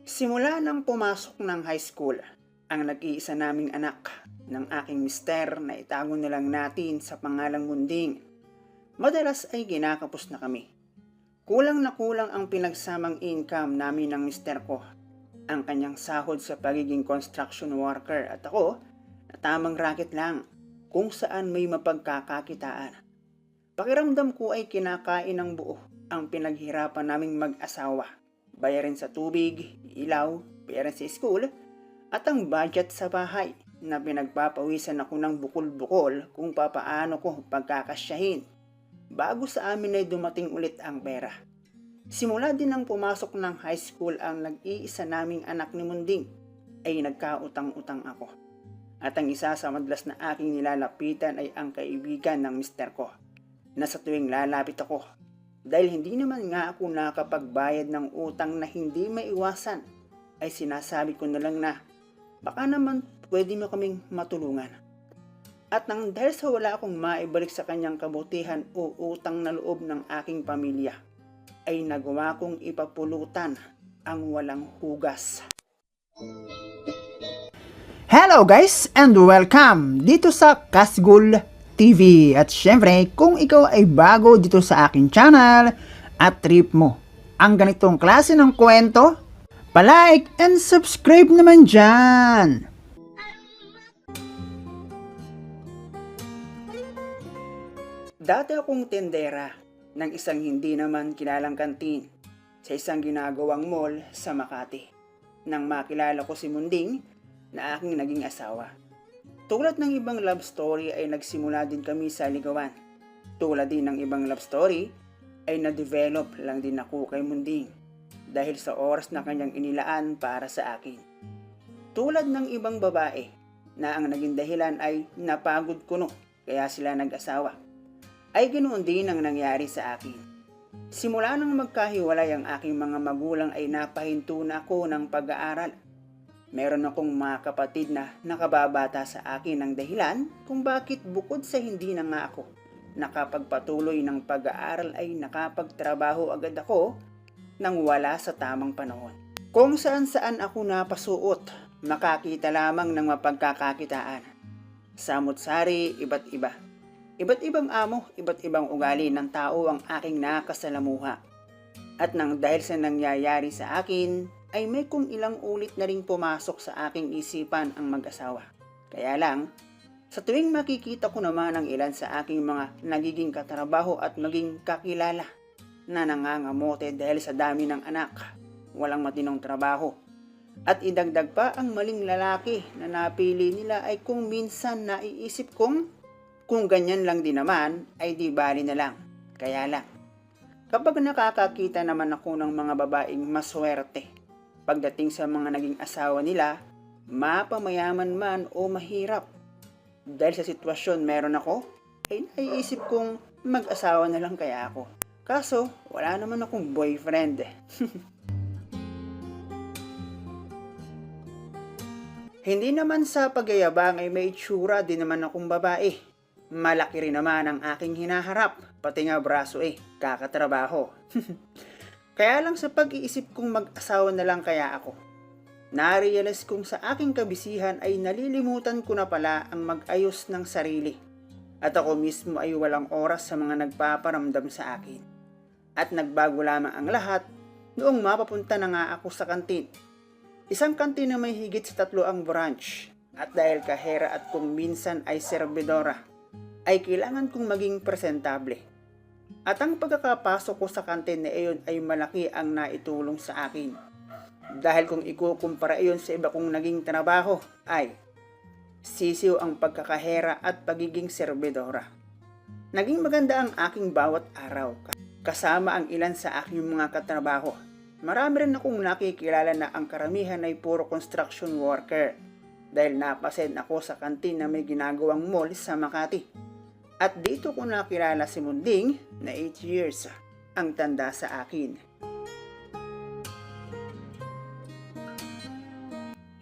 Simula nang pumasok ng high school, ang nag-iisa naming anak ng aking mister na itago na lang natin sa pangalang Munding, madalas ay kinakapos na kami. Kulang na kulang ang pinagsamang income namin ng mister ko, ang kanyang sahod sa pagiging construction worker at ako na tamang racket lang kung saan may mapagkakakitaan. Pakiramdam ko ay kinakain ng buo ang pinaghirapan naming mag-asawa. Bayarin sa tubig, ilaw, pera sa school, at ang budget sa bahay na pinagpapawisan ako ng bukol-bukol kung papaano ko pagkakasyahin bago sa amin ay dumating ulit ang pera. Simula din nang pumasok ng high school ang nag-iisa naming anak ni Munding ay nagkautang-utang ako. At ang isa sa madalas na aking nilalapitan ay ang kaibigan ng mister ko na sa tuwing lalapit ako dahil hindi naman nga ako nakapagbayad ng utang na hindi maiwasan ay sinasabi ko na lang na baka naman pwede mo kaming matulungan. At nang dahil sa wala akong maibalik sa kanyang kabutihan o utang na loob ng aking pamilya, ay nagawa kong ipapulutan ang walang hugas. Hello guys and welcome dito sa Kasgul TV. At syempre, kung ikaw ay bago dito sa aking channel at trip mo ang ganitong klase ng kwento, palike and subscribe naman dyan. Dati akong tendera ng isang hindi naman kilalang kantin sa isang ginagawang mall sa Makati nang makilala ko si Munding na aking naging asawa. Tulad ng ibang love story ay nagsimula din kami sa ligawan. Tulad din ng ibang love story ay na-develop lang din ako kay Munding dahil sa oras na kanyang inilaan para sa akin. Tulad ng ibang babae na ang naging dahilan ay napagod ko no kaya sila nag-asawa, ay ganoon din ang nangyari sa akin. Simula nang magkahiwalay ang aking mga magulang ay napahinto na ako ng pag-aaral. Meron akong mga kapatid na nakababata sa akin ang dahilan kung bakit bukod sa hindi na nga ako nakapagpatuloy ng pag-aaral ay nakapagtrabaho agad ako nang wala sa tamang panahon. Kung saan-saan ako napasuot, makakita lamang ng mapagkakakitaan. Samot-sari, iba't iba. Iba't ibang amo, iba't ibang ugali ng tao ang aking nakasalamuha. At nang dahil sa nangyayari sa akin, ay may kung ilang ulit na ring pumasok sa aking isipan ang mag-asawa. Kaya lang, sa tuwing makikita ko naman ang ilan sa aking mga nagiging katrabaho at maging kakilala na nangangamote dahil sa dami ng anak, walang matinong trabaho, at idagdag pa ang maling lalaki na napili nila ay kung minsan naiisip kong kung ganyan lang din naman ay di bali na lang. Kaya lang, kapag nakakakita naman ako ng mga babaeng maswerte, pagdating sa mga naging asawa nila, mapamayaman man o mahirap, dahil sa sitwasyon meron ako, ay naiisip kong mag-asawa na lang kaya ako. Kaso, wala naman akong boyfriend. Hindi naman sa pagyayabang ay may itsura din naman akong babae. Malaki rin naman ang aking hinaharap, pati nga braso kakatrabaho. Kaya lang sa pag-iisip kong mag-asawa na lang kaya ako, narealize kong sa aking kabisihan ay nalilimutan ko na pala ang mag-ayos ng sarili. At ako mismo ay walang oras sa mga nagpaparamdam sa akin. At nagbago lamang ang lahat noong mapapunta na nga ako sa kantin. Isang kantin na may higit sa 3 ang branch. At dahil kahera at kung minsan ay serbidora, ay kailangan kong maging presentable. At ang pagkakapasok ko sa kantin na iyon ay malaki ang naitulong sa akin. Dahil kung ikukumpara iyon sa iba kong naging trabaho ay sisiw ang pagkakahera at pagiging serbidora. Naging maganda ang aking bawat araw kasama ang ilan sa aking mga katrabaho. Marami rin akong nakikilala na ang karamihan ay puro construction worker dahil napasen ako sa kantin na may ginagawang mall sa Makati. At dito ko nakilala si Munding na 8 years ang tanda sa akin.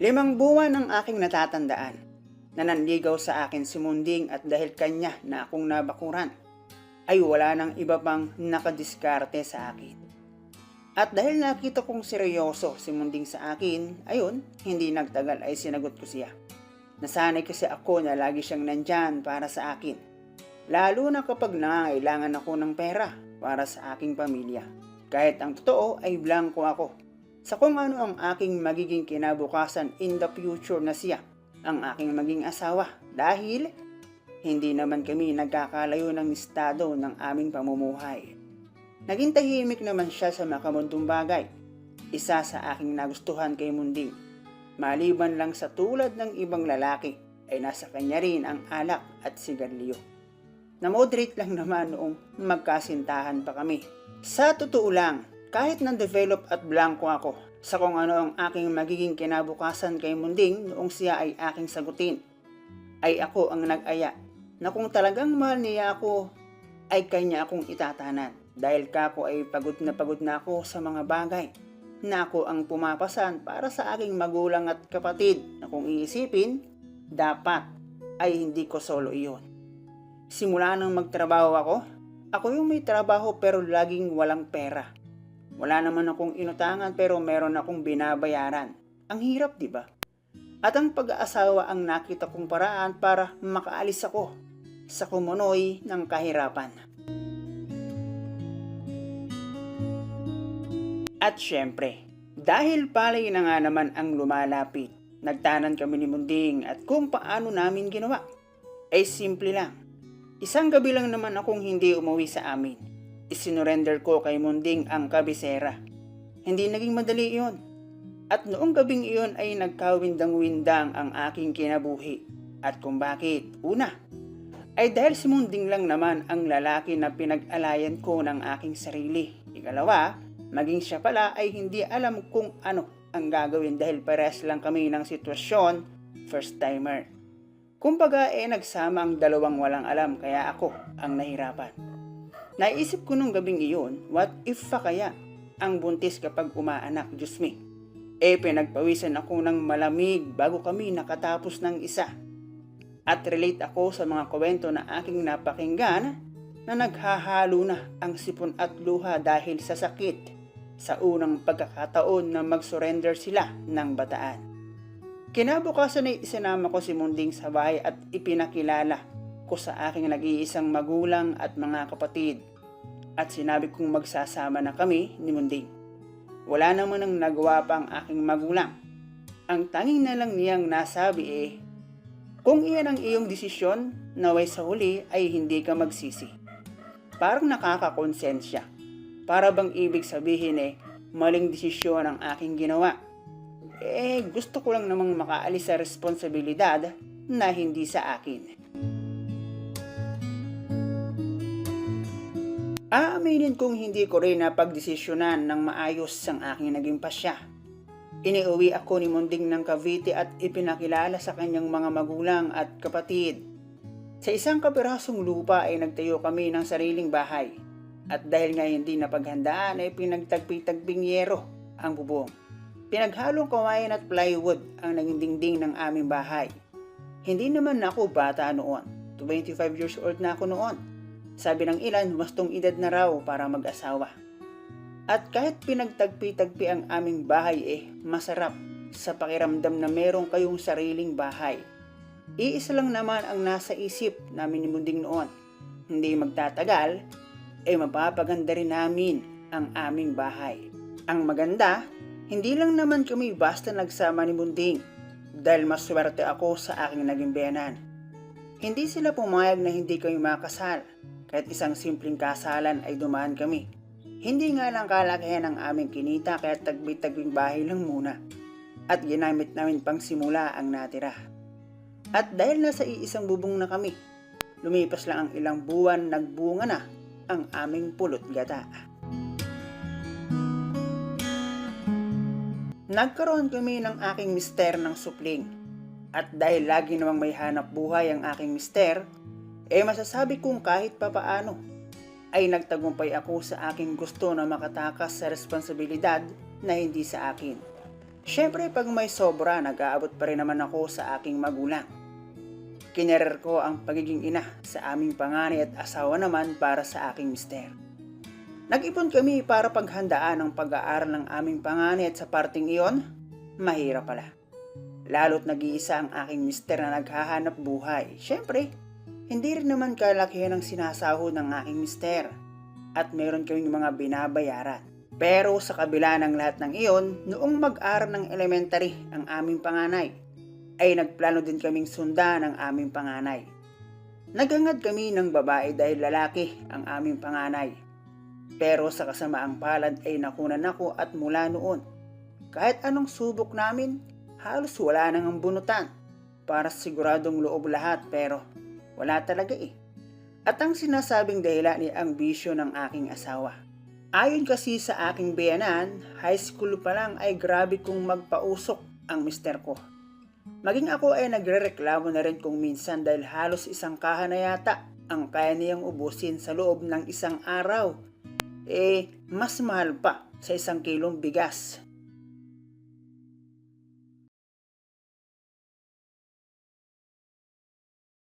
5 buwan ang aking natatandaan na nanligaw sa akin si Munding at dahil kanya na akong nabakuran. ay wala nang iba pang nakadiskarte sa akin. At dahil nakita kong seryoso si Munding sa akin, ayun, hindi nagtagal ay sinagot ko siya. Nasanay kasi ako na lagi siyang nandyan para sa akin. Lalo na kapag nangangailangan ako ng pera para sa aking pamilya. Kahit ang totoo ay blanco ako sa kung ano ang aking magiging kinabukasan in the future na siya ang aking maging asawa dahil hindi naman kami nagkakalayo ng estado ng aming pamumuhay. Naging tahimik naman siya sa makamundong bagay. Isa sa aking nagustuhan kay Munding. Maliban lang sa tulad ng ibang lalaki ay nasa kanya rin ang alak at sigarilyo. Na-moderate lang naman noong magkasintahan pa kami. Sa totoo lang, kahit na-develop at blanco ako sa kung ano ang aking magiging kinabukasan kay Munding noong siya ay aking sagutin, ay ako ang nag-aya na kung talagang mahal niya ako, ay kanya akong itatanan. Dahil kako ay pagod na ako sa mga bagay na ako ang pumapasan para sa aking magulang at kapatid na kung iisipin, dapat ay hindi ko solo iyon. Simula nang magtrabaho ako yung may trabaho pero laging walang pera. Wala naman akong inutangan pero meron akong binabayaran. Ang hirap, di ba? At ang pag-aasawa ang nakita kong paraan para makaalis ako sa kumunoy ng kahirapan. At syempre, dahil palay na nga naman ang lumalapit, nagtanan kami ni Munding at kung paano namin ginawa. Ay simple lang. Isang gabi lang naman akong hindi umuwi sa amin. Isinurrender ko kay Munding ang kabisera. Hindi naging madali iyon. At noong gabing iyon ay nagkawindang-windang ang aking kinabuhi. At kung bakit, una, ay dahil si Munding lang naman ang lalaki na pinag-alayan ko ng aking sarili. Ikalawa, maging siya pala ay hindi alam kung ano ang gagawin dahil parehas lang kami ng sitwasyon, first timer. Kumbaga nagsama ang dalawang walang alam kaya ako ang nahirapan. Naisip ko nung gabing iyon, what if pa kaya ang buntis kapag umaanak, Diyos me. Pinagpawisan ako ng malamig bago kami nakatapos ng isa. At relate ako sa mga kwento na aking napakinggan na naghahalo na ang sipon at luha dahil sa sakit sa unang pagkakataon na mag-surrender sila ng bataan. Kinabukasan ay isinama ko si Munding sa bahay at ipinakilala ko sa aking nag-iisang magulang at mga kapatid. At sinabi kong magsasama na kami ni Munding. Wala naman ang nagawa pa ang aking magulang. Ang tanging na lang niyang nasabi kung iyan ang iyong desisyon, naway sa huli ay hindi ka magsisi. Parang nakakakonsensya. Para bang ibig sabihin maling desisyon ang aking ginawa. Gusto ko lang namang makaalis sa responsibilidad na hindi sa akin. Aaminin kong hindi ko rin napagdesisyonan ng maayos ang aking naging pasya. Iniuwi ako ni Munding ng Cavite at ipinakilala sa kanyang mga magulang at kapatid. Sa isang kapirasong lupa ay nagtayo kami ng sariling bahay. At dahil nga hindi napaghandaan ay pinagtagpi-tagping yero ang bubong. Pinaghalong kawayan at plywood ang naging dingding ng aming bahay. Hindi naman ako bata noon. 25 years old na ako noon. Sabi ng ilan, mastong edad na raw para mag-asawa. At kahit pinagtagpi-tagpi ang aming bahay masarap sa pakiramdam na meron kayong sariling bahay. Iisa lang naman ang nasa isip namin ni Munding noon. Hindi magtatagal, mapapaganda rin namin ang aming bahay. Ang maganda, hindi lang naman kami basta nagsama ni Munding dahil maswerte ako sa aking naging biyenan. Hindi sila pumayag na hindi kami makasal, kahit isang simpleng kasalan ay dumaan kami. Hindi nga lang kalakihan ang aming kinita kaya tagbi-tagbing bahay lang muna at ginamit namin pang simula ang natira. At dahil nasa iisang bubong na kami, lumipas lang ang ilang buwan nagbunga na ang aming pulot gata. Nagkaroon kami ng aking mister ng supling. At dahil lagi namang may hanap buhay ang aking mister, masasabi kong kahit papaano ay nagtagumpay ako sa aking gusto na makatakas sa responsibilidad na hindi sa akin. Syempre pag may sobra, nag-aabot pa rin naman ako sa aking magulang. kinerer ko ang pagiging ina sa aming panganay at asawa naman para sa aking mister. Nag-ipon kami para paghandaan ang pag-aaral ng aming panganay at sa parting iyon, mahirap pala. Lalo't nag-iisa ang aking mister na naghahanap buhay. Siyempre, hindi rin naman kalakihan ang sinasahod ng aking mister at meron kaming mga binabayaran. Pero sa kabila ng lahat ng iyon, noong mag-aral ng elementary ang aming panganay, ay nagplano din kaming sundan ang aming panganay. Naghangad kami ng babae dahil lalaki ang aming panganay. Pero sa kasamaang palad ay nakunan ako at mula noon, kahit anong subok namin, halos wala nang bunutan. Para siguradong loob lahat pero wala talaga eh. At ang sinasabing dahilan ay ang bisyo ng aking asawa. Ayon kasi sa aking biyanan, high school pa lang ay grabe kong magpausok ang mister ko. Maging ako ay nagrereklamo na rin kung minsan dahil halos isang kaha na yata ang kaya niyang ubusin sa loob ng isang araw. Mas mahal pa sa 1 kilong bigas.